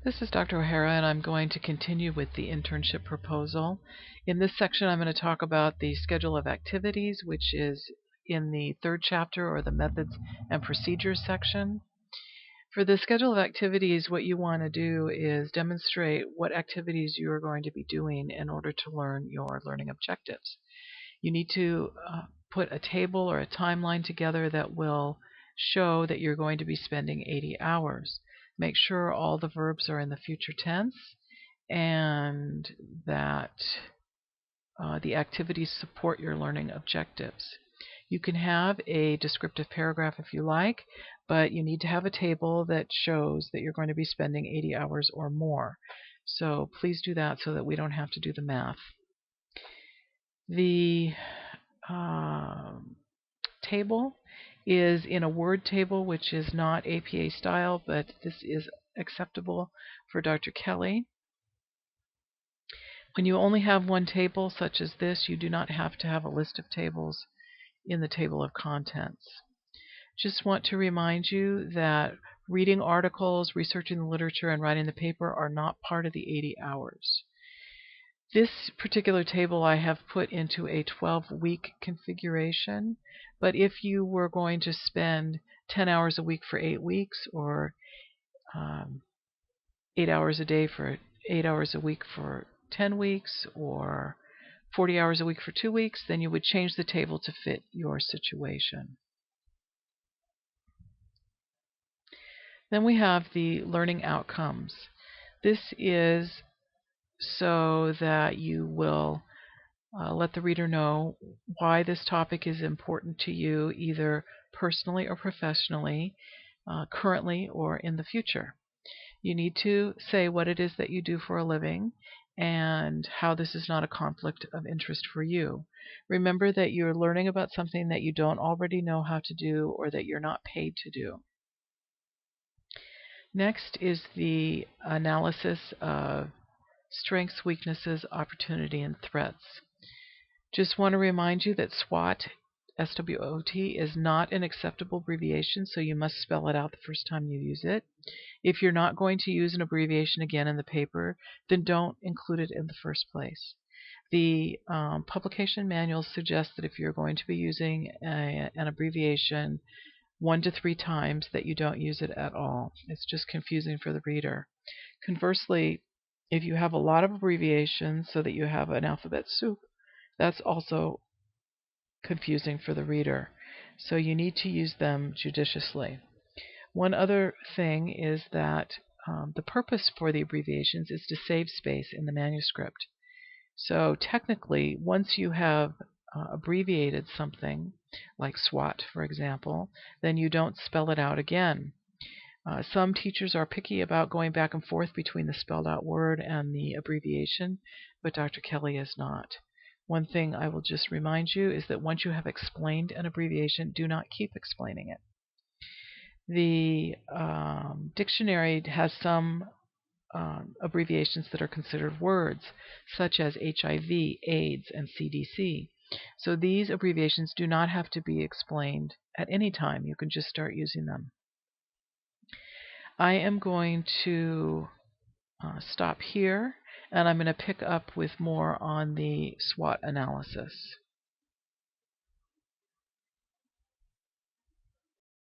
This is Dr. O'Hara, and I'm going to continue with the internship proposal. In this section, I'm going to talk about the schedule of activities, which is in the third chapter, or the methods and procedures section. For the schedule of activities, what you want to do is demonstrate what activities you are going to be doing in order to learn your learning objectives. You need to put a table or a timeline together that will show that you're going to be spending 80 hours. Make sure all the verbs are in the future tense and that the activities support your learning objectives. You can have a descriptive paragraph if you like, but you need to have a table that shows that you're going to be spending 80 hours or more. So please do that so that we don't have to do the math. The table is in a Word table, which is not APA style, but this is acceptable for Dr. Kelly. When you only have one table, such as this, you do not have to have a list of tables in the table of contents. Just want to remind you that reading articles, researching the literature, and writing the paper are not part of the 80 hours. This particular table I have put into a 12-week configuration, but if you were going to spend 10 hours a week for 8 weeks, or 8 hours a day for 8 hours a week for 10 weeks, or 40 hours a week for 2 weeks, then you would change the table to fit your situation. Then we have the learning outcomes. This is so that you will let the reader know why this topic is important to you, either personally or professionally, currently or in the future. You need to say what it is that you do for a living and how this is not a conflict of interest for you. Remember that you're learning about something that you don't already know how to do or that you're not paid to do. Next is the analysis of strengths, weaknesses, opportunity, and threats. Just want to remind you that SWOT, S-W-O-T, is not an acceptable abbreviation, so you must spell it out the first time you use it. If you're not going to use an abbreviation again in the paper, then don't include it in the first place. The publication manual suggests that if you're going to be using an abbreviation 1 to 3 times, that you don't use it at all. It's just confusing for the reader. Conversely, if you have a lot of abbreviations so that you have an alphabet soup, that's also confusing for the reader. So you need to use them judiciously. One other thing is that the purpose for the abbreviations is to save space in the manuscript. So technically, once you have abbreviated something, like SWOT, for example, then you don't spell it out again. Some teachers are picky about going back and forth between the spelled out word and the abbreviation, but Dr. Kelly is not. One thing I will just remind you is that once you have explained an abbreviation, do not keep explaining it. The dictionary has some abbreviations that are considered words, such as HIV, AIDS, and CDC. So these abbreviations do not have to be explained at any time. You can just start using them. I am going to stop here, and I'm going to pick up with more on the SWOT analysis.